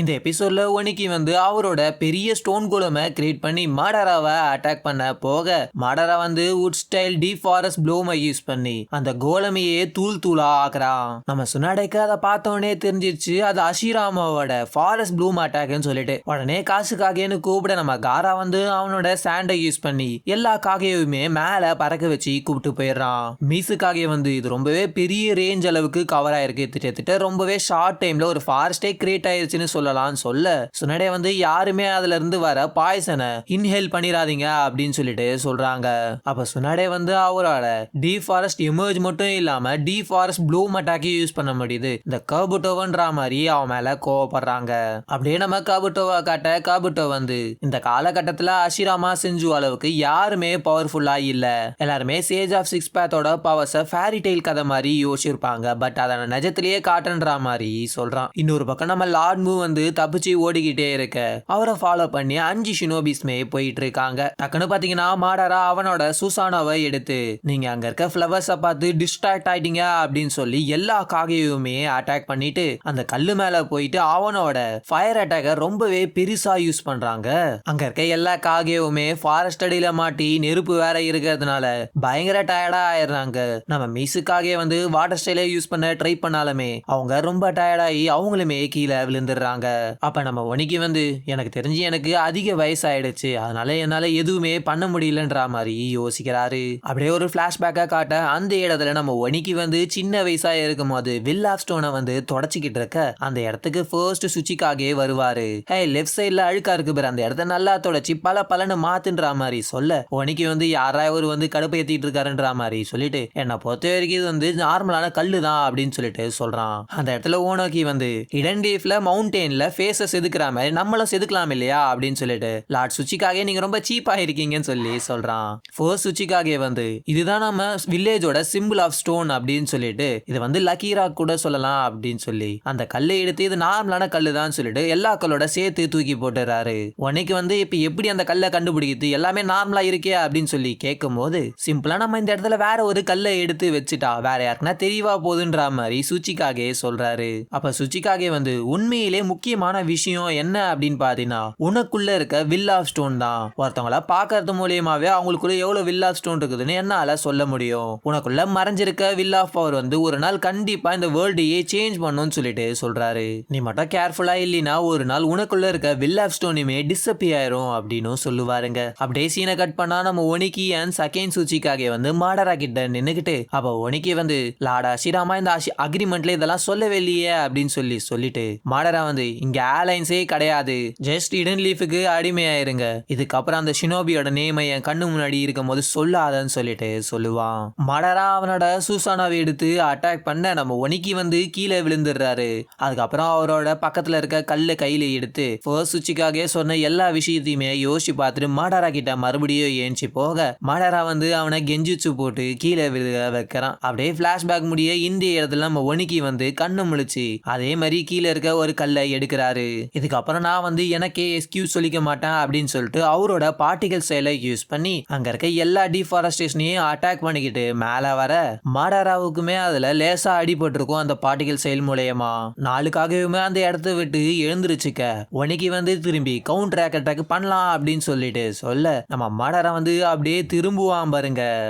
இந்த எபிசோட்ல ஒனிக்கி வந்து அவரோட பெரிய ஸ்டோன் கோலமை கிரியேட் பண்ணி மாடராவை அட்டாக் பண்ண போக மாடரா வந்து வுட் ஸ்டைல் டி ஃபாரஸ்ட் ப்ளூமை யூஸ் பண்ணி அந்த கோலமையே தூள் தூளா ஆக்குறான். நம்ம சுனாடைக்கு அதை பார்த்தோன்னே தெரிஞ்சிருச்சு அது அஷிராமாவோட ஃபாரஸ்ட் ப்ளூம் அட்டாக்னு சொல்லிட்டு உடனே காசுக்காகன்னு கூப்பிட நம்ம காரா வந்து அவனோட சாண்டை யூஸ் பண்ணி எல்லா காகையுமே மேல பறக்க வச்சு கூப்பிட்டு போயிடுறான். மீசுக்காக வந்து இது ரொம்பவே பெரிய ரேஞ்ச் அளவுக்கு கவர் ஆயிருக்கு. திட்டத்திட்ட ரொம்பவே ஷார்ட் டைம்ல ஒரு ஃபாரஸ்டே கிரியேட் ஆயிருச்சுன்னு சொல்லலாம்னு சொல்ல சுனடே வந்து யாருமே அதுல இருந்து வர பாய்சனை இன்ஹேல் பண்ணிடாதீங்க அப்படின்னு சொல்லிட்டு சொல்றாங்க. அப்ப சுனடே வந்து அவரோட டி ஃபாரஸ்ட் எமர்ஜ் மட்டும் இல்லாம டி ஃபாரஸ்ட் ப்ளூம் அட்டாக்கி யூஸ் பண்ண முடியுது. இந்த கபுட்டோவன்ற மாதிரி அவன் மேல கோவப்படுறாங்க. அப்படியே நம்ம கபுட்டோவை காட்ட கபுட்டோ வந்து இந்த காலகட்டத்துல அஷிராமா செஞ்சு அளவுக்கு யாருமே பவர்ஃபுல்லா இல்ல. எல்லாருமே சேஜ் ஆஃப் சிக்ஸ் பேத்தோட பவர்ஸை ஃபேரி டெய்ல் கதை மாதிரி யோசிச்சிருப்பாங்க. பட் அதை நிஜத்திலேயே காட்டுன்ற மாதிரி சொல்றான். இன்னொரு பக்கம் நம்ம லார்ட் மூவ் வந்து தப்பிச்சு ஓடிக்கிட்டே இருக்க அவரை ஃபாலோ பண்ணி 5 ஷினோபிஸ்மே போயிட்டு இருக்காங்க. டக்குன்னு பாத்தீங்கன்னா மாடரா அவனோட சுசானாவை எடுத்து நீங்க அங்க இருக்க ஃபிளவர்ஸை பார்த்து டிஸ்ட்ராக்ட் ஆயிட்டீங்க அப்படின்னு சொல்லி எல்லா காகையுமே அட்டாக் பண்ணிட்டு அந்த கல்லு மேல போயிட்டு அவனோட ஃபயர் அட்டாக்க ரொம்பவே பெருசா யூஸ் பண்றாங்க. அங்க இருக்க எல்லா காகையுமே ஃபாரஸ்ட் அடியில மாட்டி நெருப்பு வேற இருக்கிறதுனால பயங்கர டயர்டா ஆயிடுறாங்க. நம்ம மீசுக்காக வந்து வாட்டர் ஸ்டைல யூஸ் பண்ண ட்ரை பண்ணாலுமே அவங்க ரொம்ப டயர்டாகி அவங்களுமே கீழே விழுந்துடுறாங்க. அப்ப நம்ம ஒனிக்கு வந்து எனக்கு தெரிஞ்சு எனக்கு அதிக வயசாயிடுச்சு, அதனால என்னால எதுவுமே பண்ண முடியலன்ற மாதிரி யோசிக்கிறாரு. அப்படியே ஒரு பிளாஷ்பேக்கா காட்ட அந்த இடத்துல நம்ம ஒனிக்கு வந்து சின்ன வயசா இருக்கும் போது வில் ஆஃப் ஸ்டோனை வந்து தொடச்சிக்கிட்டு இருக்க அந்த இடத்துக்கு ஃபர்ஸ்ட் சுச்சிக்காகவே வருவாரு. ஹே லெஃப்ட் சைட்ல அழுக்கா இருக்கு பாரு, அந்த இடத்த நல்லா தொடச்சி பல பலன்னு மாத்துன்ற மாதிரி சொல்ல ஒனிக்கு வந்து யாராவது வந்து கடுப்பு ஏத்திட்டு இருக்காருன்ற மாதிரி சொல்லிட்டு என்னை பொறுத்த வரைக்கும் இது வந்து நார்மலான கல்லு தான் அப்படின்னு சொல்லிட்டு சொல்றான். அந்த இடத்துல ஓனோக்கி வந்து இடன் டீஃப்ல மவுண்டெயின்ல ஃபேஸை செதுக்குற மாதிரி நம்மளும் செதுக்கலாம் இல்லையா அப்படின்னு சொல்லிட்டு லார்ட் சுச்சிக்காக நீங்க ரொம்ப சீப்பா இருக்கீங்கன்னு சொல்லி சொல்றான். ஃபர்ஸ்ட் சுச்சிக்காக வந்து இதுதான் நம்ம வில்லேஜோட சிம்பிள் ஆஃப் ஸ்டோன் அப்படின்னு சொல்லிட்டு இது வந்து லக்கி ராக் கூட சொல்லலாம் அப்படின்னு சொல்லி அந்த கல்லை எடுத்து இது நார்மலான கல்லு தான் சொல்லிட்டு எல்லா கல்லோட சேர்த்து தூக்கி போட்டுறாரு. உனக்கு வந்து இப்ப எப்படி அந்த கல்லை கண்டுபிடிக்கிறது எல்லாமே நார்மலா இருக்கே அப்படின்னு சொல்லி கேட்கும் போது சிம்பிளா நம்ம இந்த இடத்துல வேற ஒரு கல்லை எடுத்து வச்சுட்டா வேற யாருக்குன்னா தெரியவா போகுதுன்ற மாதிரி சுச்சிக்காக சொல்றாரு. அப்ப சுச்சிக்காக வந்து உண்மையிலே முக்கியமான விஷயம் என்ன அப்படின்னு பாத்தீங்கன்னா உனக்குள்ள இருக்க வில் ஆஃப் ஸ்டோன் தான். ஒருத்தவங்கள பாக்குறது மூலியமாவே அவங்களுக்குள்ள எவ்வளவு வில் ஆஃப் ஸ்டோன் இருக்குதுன்னு என்னால சொல்ல முடியும். உனக்குள்ள மறைஞ்சிருக்க வில் ஆஃப் பவர் வந்து ஒரு நாள் கண்டிப்பா இந்த வேர்ல்டையே சேஞ்ச் பண்ணும்னு சொல்லிட்டு சொல்றாரு. நீ மட்டும் கேர்ஃபுல்லா இல்லைன்னா ஒரு நாள் உனக்குள்ள இருக்க வில் ஆஃப் ஸ்டோனுமே டிஸ்அப்பியர் ஆயிரும் அப்படின்னு சொல்லுவாருங்க. அப்படியே சீனை கட் பண்ணா நம்ம ஒனிக்கி அண்ட் செகண்ட் சூச்சிக்காக வந்து மாடரா கிட்ட நின்னுக்கிட்டு அப்ப ஒனிக்கி வந்து லாடா ஸ்ரீராமா இந்த அக்ரிமெண்ட்ல இதெல்லாம் சொல்லவே இல்லையே அப்படின்னு சொல்லிட்டு மாடரா வந்து இங்க ஏர்லைன்ஸே கிடையாது, ஜஸ்ட் இடன் லீஃபுக்கு அடிமையாயிருங்க, இதுக்கப்புறம் அந்த ஷினோபியோட நேமை என் கண்ணு முன்னாடி இருக்கும் போது சொல்லாதன்னு சொல்லிட்டு சொல்லுவான். மாடரா அவனோட சூசானாவை எடுத்து அட்டாக் பண்ண நம்ம ஒனிக்கி வந்து கீழே விழுந்துடுறாரு. அதுக்கப்புறம் அவரோட பக்கத்துல இருக்க கல்ல கையில எடுத்து ஃபர்ஸ்ட் சுச்சிக்காக சொன்ன எல்லா விஷயத்தையுமே யோசிச்சு பார்த்துட்டு மாடரா கிட்ட மறுபடியும் ஏஞ்சி போக மாடரா வந்து அவனை கெஞ்சிச்சு போட்டு கீழே விழுக வைக்கிறான். அப்படியே பிளாஷ்பேக் முடிய இந்த இடத்துல நம்ம ஒனிக்கி வந்து கண்ணு முழிச்சு அதே மாதிரி கீழே இருக்க ஒரு கல்லை எடுக்கிறாரு. இதுக்கப்புறம் நான் வந்து எனக்கே எக்ஸ்கியூஸ் சொல்லிக்க மாட்டேன் அப்படின்னு சொல்லிட்டு அவரோட பார்ட்டிகல் செயலை யூஸ் பண்ணி அங்க இருக்க எல்லா டிஃபாரஸ்டேஷனையும் அட்டாக் பண்ணிக்கிட்டு மேல வர மாடராவுக்குமே அதுல லேசா அடிபட்டிருக்கும் அந்த பார்ட்டிகல் செயல் மூலயமா. நாளுக்காகவுமே அந்த இடத்த விட்டு எழுந்திருச்சுக்க ஒனிக்கு வந்து திரும்பி கவுண்டர் அட்டாக் பண்ணலாம் அப்படின்னு சொல்லிட்டு சொல்ல நம்ம மாடரா வந்து அப்படியே திரும்புவான் பாருங்க.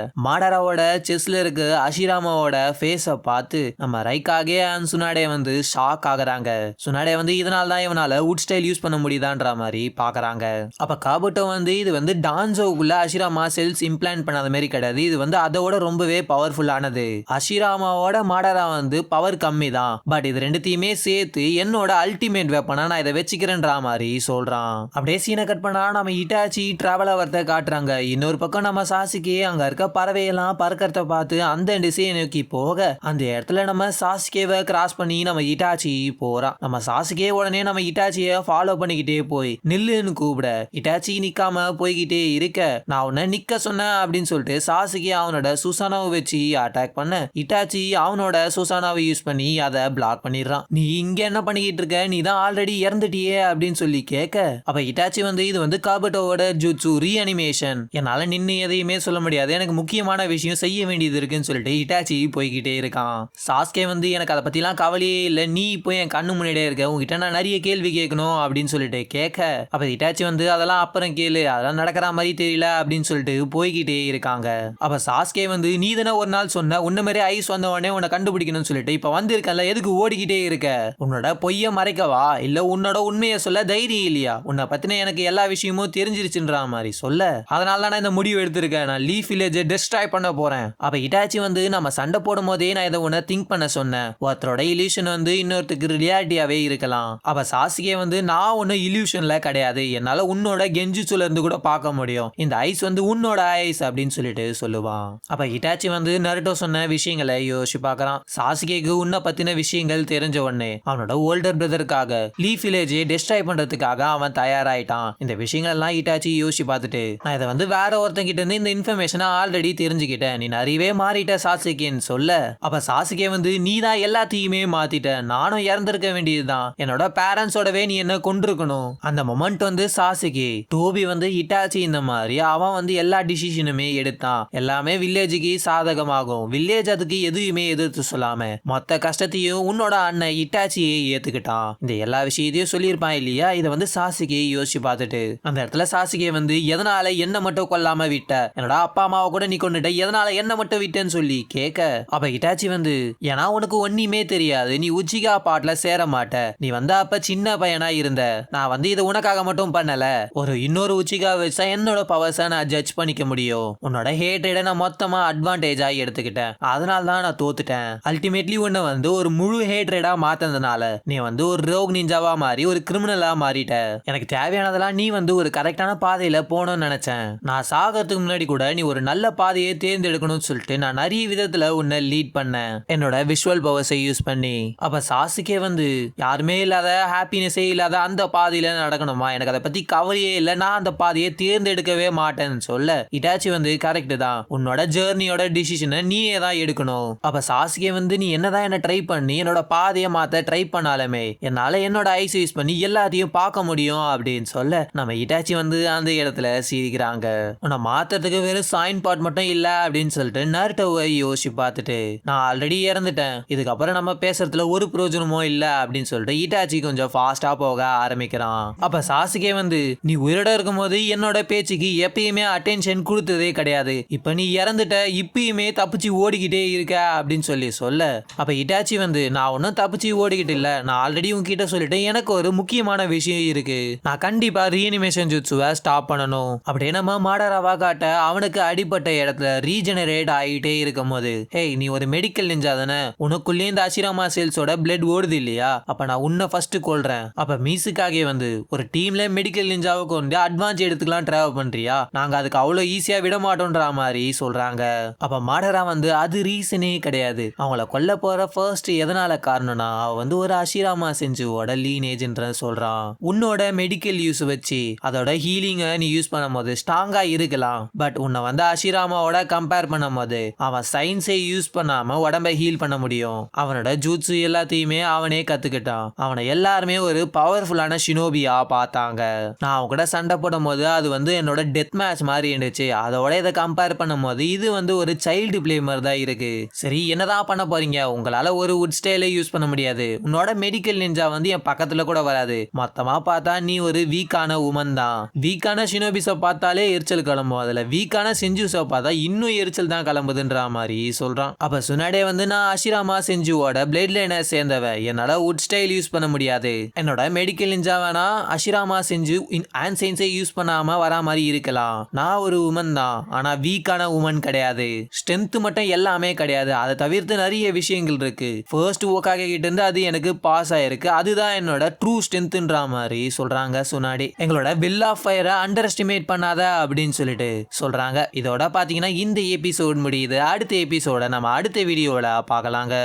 மாடராவோட செஸ்ல இருக்க அஷிராமாவோட ஃபேஸை பார்த்து நம்ம ரைக்காகே அண்ட் சுனாடே வந்து ஷாக் ஆகுறாங்க. சுனாடே வந்து இதனால தான் இவனால வுட் ஸ்டைல் யூஸ் பண்ண முடியுதான்ற மாதிரி பாக்குறாங்க. அப்ப காபுட்டோ வந்து இது வந்து டான்சோக்குள்ள அஷிராமா செல்ஸ் இம்ப்ளான்ட் பண்ணாத மாதிரி கிடையாது, இது வந்து அதோட ரொம்பவே பவர்ஃபுல்லானது. அஷிராமாவோட மாடரா வந்து பவர் கம்மி தான், பட் இது ரெண்டுத்தையுமே சேர்த்து என்னோட அல்டிமேட் வெப்பனா நான் இதை வச்சுக்கிறேன்ற மாதிரி சொல்றான். அப்படியே சீனை கட் பண்ணா நம்ம இட்டாச்சி டிராவல் ஆகிறத காட்டுறாங்க. இன்னொரு பக்கம் நம்ம சாசிக்கு அங்க இருக்க பறவையெல்லாம் பறக்கிறத பார்த்து அந்த திசையை நோக்கி போக அந்த இடத்துல நம்ம சாசிகேவை கிராஸ் பண்ணி நம்ம இட்டாச்சி போறான். நம்ம சாசிகே உடனே நம்ம இட்டாச்சியை ஃபாலோ பண்ணிக்கிட்டே போய் நில்லுன்னு கூப்பிட இட்டாச்சி நிக்காம போய்கிட்டே இருக்க நான் உன்னை நிக்க சொன்னேன் அப்படின்னு சொல்லிட்டு சாசிகே அவனோட சுசானாவை வச்சு அட்டாக் பண்ண இட்டாச்சி அவனோட சுசானாவை யூஸ் பண்ணி அதை பிளாக் பண்ணிடுறான். நீ இங்க என்ன பண்ணிக்கிட்டு இருக்க, நீ தான் ஆல்ரெடி இறந்துட்டியே அப்படின்னு சொல்லி கேட்க அப்ப இட்டாச்சி வந்து இது வந்து காபுட்டோவோட ஜுட்சு ரீஅனிமேஷன், என்னால நின்று எதையுமே சொல்ல முடியாது, எனக்கு முக்கியமான விஷயம் செய்ய வேண்டியது இருக்குன்னு சொல்லிட்டு இட்டாச்சி போய்கிட்டே இருக்கான். சாஸ்கே வந்து எனக்கு அதை பத்திலாம் கவலையே இல்லை, நீ இப்போ என் கண்ணு முன்னாடியே இருக்க, உங்ககிட்ட உங்ககிட்ட நான் நிறைய கேள்வி கேட்கணும் அப்படின்னு சொல்லிட்டு கேட்க, அப்ப இட்டாச்சி வந்து அதெல்லாம் அப்புறம் கேளு, அதெல்லாம் நடக்கிற மாதிரி தெரியல அப்படின்னு சொல்லிட்டு போய்கிட்டே இருக்காங்க. அப்ப சாஸ்கே வந்து நீ தானே ஒரு நாள் சொன்ன உன்ன மாதிரி ஐஸ் வந்த உடனே உன்னை கண்டுபிடிக்கணும்னு சொல்லிட்டு இப்ப வந்திருக்கல, எதுக்கு ஓடிக்கிட்டே இருக்க? உன்னோட பொய்ய மறைக்கவா இல்ல உன்னோட உண்மையை சொல்ல தைரியம் இல்லையா? உன்னை பத்தின எனக்கு எல்லா விஷயமும் தெரிஞ்சிருச்சுன்ற மாதிரி சொல்ல, அதனால நான் இந்த முடிவு எடுத்திருக்கேன், நான் லீஃப் வில்லேஜை டிஸ்ட்ராய் பண்ண போறேன். அப்ப இட்டாச்சி வந்து நம்ம சண்டை போடும் போதே நான் இதை உன்னை திங்க் பண்ண சொன்னேன், ஒருத்தரோட இல்யூஷன் வந்து இன்னொருத்துக்கு ரியாலிட்டியாவே இருக்கலாம். அப்ப சாஸ்கே வந்து நான் ஒன்னும் இல்யூஷன்ல கிடையாது, என்னால உன்னோட கெஞ்சுச்சுல இருந்து கூட பார்க்க முடியும், இந்த ஐஸ் வந்து உன்னோட ஐஸ் அப்படின்னு சொல்லிட்டு சொல்லுவான். அப்ப இட்டாச்சி வந்து நருட்டோ சொன்ன விஷயங்களை யோசிச்சு பார்க்கறான். சாஸ்கேக்கு உன்னை பத்தின விஷயங்கள் தெரிஞ்ச உடனே அவனோட ஓல்டர் பிரதருக்காக லீஃப் வில்லேஜை டிஸ்ட்ராய் பண்றதுக்காக அவன் தயாராயிட்டான். இந்த விஷயங்கள் எல்லாம் இட்டாச்சி யோசிச்சு பார்த்துட்டு, நான் இதை வந்து வேற ஒருத்தன் கிட்ட இருந்து இந்த இன்ஃபர்மேஷனை ஆல்ரெடி தெரிஞ்சுக்கிட்டேன், நீ நிறையவே மாறிட்ட சாஸ்கேன்னு சொல்ல, அப்ப சாஸ்கே வந்து நீ தான் எல்லாத்தையுமே மாத்திட்ட, நானும் இறந்திருக்க வேண்டியதுதான், என்னோட பேரண்ட்ஸோடவே நீ என்ன கொண்டிருக்கணும். அந்த மொமெண்ட் வந்து சாஸ்கே டோபி வந்து இட்டாச்சி இந்த மாதிரி அவன் வந்து எல்லா டிசிஷனுமே எடுத்தான், எல்லாமே வில்லேஜுக்கு சாதகமாகும், வில்லேஜ் அதுக்கு எதுவுமே எதிர்த்து சொல்லாம மொத்த கஷ்டத்தையும் உன்னோட அண்ணன் இட்டாச்சியே ஏத்துக்கிட்டான். இந்த எல்லா விஷயத்தையும் சொல்லியிருப்பான் இல்லையா? இதை வந்து சாஸ்கே யோசிச்சு பார்த்துட்டு அந்த இடத்துல சாஸ்கே வந்து எதனால என்ன மட்டும் கொல்லாம விட்ட, என்னோட அப்பா அம்மாவை கூட நீ கொண்டுட்ட, எதனால என்ன மட்டும் விட்டேன்னு சொல்லி கேட்க, அப்ப இட்டாச்சி வந்து ஏன்னா உனக்கு ஒன்னுமே தெரியாது, நீ உச்சிகா பாட்ல சேர மாட்ட, நீ வந்து அப்ப சின்ன பையனா இருந்த, நான் வந்து இதை உனக்காக மட்டும் பண்ணல, ஒரு இன்னொரு உச்சிகா வச்சா என்னோட பவர்ஸை நான் ஜட்ஜ் பண்ணிக்க முடியும், உன்னோட ஹேட்ரேட நான் மொத்தமா அட்வான்டேஜா எடுத்துக்கிட்டேன், அதனால தான் நான் தோத்துட்டேன், அல்டிமேட்லி உன்னை வந்து ஒரு முழு ஹேட்ரேடா மாத்ததுனால நீ வந்து ஒரு ரோக் நிஞ்சாவா மாறி ஒரு கிரிமினலா மாறிட்ட, எனக்கு தேவையானதெல்லாம் நீ வந்து ஒரு கரெக்டான பாதையில போகணும்னு நினைச்சேன், நான் சாகிறதுக்கு முன்னாடி கூட நீ ஒரு நல்ல பாதையை தேர்ந்தெடுக்கணும்னு சொல்லிட்டு நான் நிறைய விதத்துல உன்னை லீட் பண்ணேன் என்னோட விஷுவல் பவர்ஸை யூஸ் பண்ணி. அப்ப சாஸ்கே வந்து யாருமே இல்லாத ஹாப்பினஸே இல்லாத அந்த பாதையில நடக்கணுமா, எனக்கு அதை பத்தி கவலையே இல்லை, நான் அந்த பாதையை தேர்ந்தெடுக்கவே மாட்டேன்னு சொல்ல, இட்டாச்சி வந்து கரெக்ட் தான், உன்னோட ஜேர்னியோட டிசிஷனை நீயே தான் எடுக்கணும். அப்ப சாஸ்கே வந்து நீ என்னதான் என்ன ட்ரை பண்ணி என்னோட பாதையை மாத்த ட்ரை பண்ணாலுமே என்னால என்னோட ஐஸ் யூஸ் பண்ணி எல்லாத்தையும் பார்க்க முடியும் அப்படின்னு சொல்ல, நம்ம இட்டாச்சி வந்து அந்த இடத்துல சிரிக்கிறாங்க. உன்னை மாத்துறதுக்கு வெறும் சாயின் பாட் மட்டும் இல்ல அப்படின்னு சொல்லிட்டு நருட்டோவை யோசிச்சு பார்த்துட்டு, நான் ஆல்ரெடி இறந்துட்டேன், இதுக்கப்புறம் நம்ம பேசுறதுல ஒரு பிரயோஜனமோ இல்ல அப்படின்னு சொல்லிட்டு இட்டாச்சி கொஞ்சம் ஃபாஸ்டா போக ஆரம்பிக்கிறான். அப்ப சாஸ்கே வந்து நீ உயிரோட இருக்கும்போது என்னோட பேச்சுக்கு எப்பயுமே அட்டென்ஷன் கொடுத்ததே கிடையாது, இப்ப நீ இறந்துட்ட, இப்பயுமே தப்பிச்சு ஓடிக்கிட்டே இருக்க அப்படின்னு சொல்லி சொல்ல, அப்ப இட்டாச்சி வந்து நான் ஒன்னும் தப்பிச்சு ஓடிக்கிட்டு இல்ல, நான் ஆல்ரெடி உங்ககிட்ட சொல்லிட்டேன், எனக்கு ஒரு முக்கியமான விஷயம் இருக்கு, நான் கண்டிப்பா ரீஅனிமேஷன் ஜுட்சுவை ஸ்டாப் பண்ணணும், அப்படியே நம்ம மாடராவா காட்ட அவனுக்கு அடிப்பட்ட இடத்துல ரீஜெனரேட் ஆகிட்டே இருக்கும் போது, ஹேய் நீ ஒரு மெடிக்கல் நிஞ்சா தானே, உனக்குள்ளே இந்த அஷிராமா செல்ஸோட பிளட் ஓடுது இல்லையா, அப்ப நான் உன்னை ஃபர்ஸ்ட் கொல்றேன், அப்ப மீசுக்காக வந்து ஒரு டீம்ல மெடிக்கல் நிஞ்சாவுக்கு வந்து அட்வான்ஸ் எடுத்துக்கலாம் டிராவல் பண்றியா, நாங்க அதுக்கு அவ்வளவு ஈஸியா விட மாட்டோம்ன்ற மாதிரி சொல்றாங்க. அப்ப மாடரா வந்து அது ரீசனே கிடையாது, அவங்கள கொல்ல போற ஃபர்ஸ்ட் எதனால காரணம்னா அவ வந்து ஒரு அஷிராமா செஞ்சுவோட லீனேஜ்ன்ற சொல்றான், உன்னோட மெடிக்கல் யூஸ் வச்சு அதோட ஹீலிங்கை நீ யூஸ் பண்ணும் போது ஸ்ட்ராங்கா இருக்கலாம், பட் உன்னை வந்து அஷிராமாவோட கம்பேர் பண்ணும் போது அவன் சயின்ஸை யூஸ் பண்ணாம உடம்பை ஹீல் பண்ண முடியும், அவனோட ஜூட்ஸு எல்லாத்தையுமே அவனே கத்துக்கிட்டான், அவனை எல்லாருமே ஒரு பவர்ஃபுல்லான ஷினோபியா பார்த்தாங்க, நான் அவன் கூட சண்டை போடும் போது அது வந்து என்னோட டெத் மேட்ச் மாதிரி இருந்துச்சு, அதோட இதை கம்பேர் பண்ணும் போது இது வந்து ஒரு சைல்டு பிளே மாதிரி தான் இருக்கு, சரி என்னதான் பண்ண போறீங்க, உங்களால ஒரு வுட் ஸ்டைலை யூஸ் பண்ண முடியாது, உன்னோட மெடிக்கல் நிஞ்சா வந்து என் பக்கத்துல கூட வராது, மொத்தமா பார்த்தா நீ ஒரு வீக்கான உமன் தான், வீக்கான ஷினோபிஸை பார்த்தாலே எரிச்சல் கிளம்பும், அதுல வீக்கான செஞ்சுஸை பார்த்தா இன்னும் எரிச்சல் தான் கிளம்புதுன்ற மாதிரி சொல்றான். அப்ப சுனாடே வந்து நான் அஷிராமா செஞ்சுவோட பிளேட் லைனை சேர்ந்தவன், என்னால வுட் ஸ்டைல் யூஸ் பண்ண முடியாது, என்னோட மெடிக்கல் நிஞ்சா வேணா அஷிராமா செஞ்சு ஹேண்ட் சயின்ஸை யூஸ் பண்ணாம வரா மாதிரி இருக்கலாம், நான் ஒரு உமன் தான், ஆனா வீக்கான உமன் கிடையாது, ஸ்ட்ரென்த் மட்டும் எல்லாமே கிடையாது, அதை தவிர்த்து நிறைய விஷயங்கள் இருக்கு, ஃபர்ஸ்ட் ஓக்காக கிட்ட இருந்து அது எனக்கு பாஸ் ஆயிருக்கு, அதுதான் என்னோட ட்ரூ ஸ்ட்ரென்த்ன்ற மாதிரி சொல்றாங்க சுனாடே. எங்களோட வில் ஆஃப் ஃபயரை அண்டர் எஸ்டிமேட் பண்ணாத அப்படின்னு சொல்லிட்டு சொல்றாங்க. இதோட பாத்தீங்கன்னா இந்த எபிசோட் முடியுது, அடுத்த எபிசோட நம்ம அடுத்த வீடியோல பார்க்கலாங்க.